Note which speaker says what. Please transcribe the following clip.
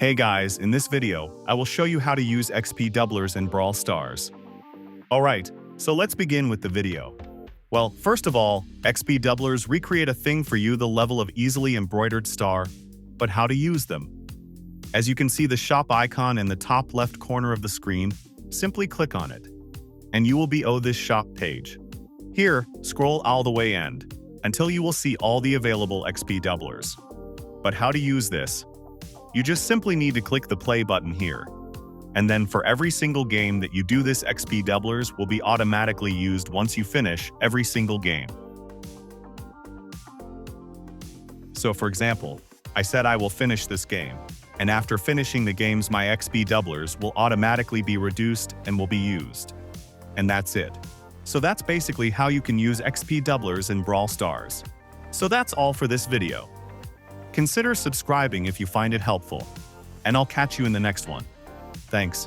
Speaker 1: Hey guys, in this video, I will show you how to use XP doublers in Brawl Stars. Alright, so let's begin with the video. Well, first of all, XP doublers recreate a thing for you, the level of easily embroidered star, but how to use them. As you can see the shop icon in the top left corner of the screen, simply click on it, and you will be this shop page. Here, scroll all the way end, until you will see all the available XP doublers. But how to use this? You just simply need to click the play button here. And then for every single game that you do, this XP doublers will be automatically used once you finish every single game. So for example, I said I will finish this game, and after finishing the games my XP doublers will automatically be reduced and will be used. And that's it. So that's basically how you can use XP doublers in Brawl Stars. So that's all for this video. Consider subscribing if you find it helpful, and I'll catch you in the next one. Thanks.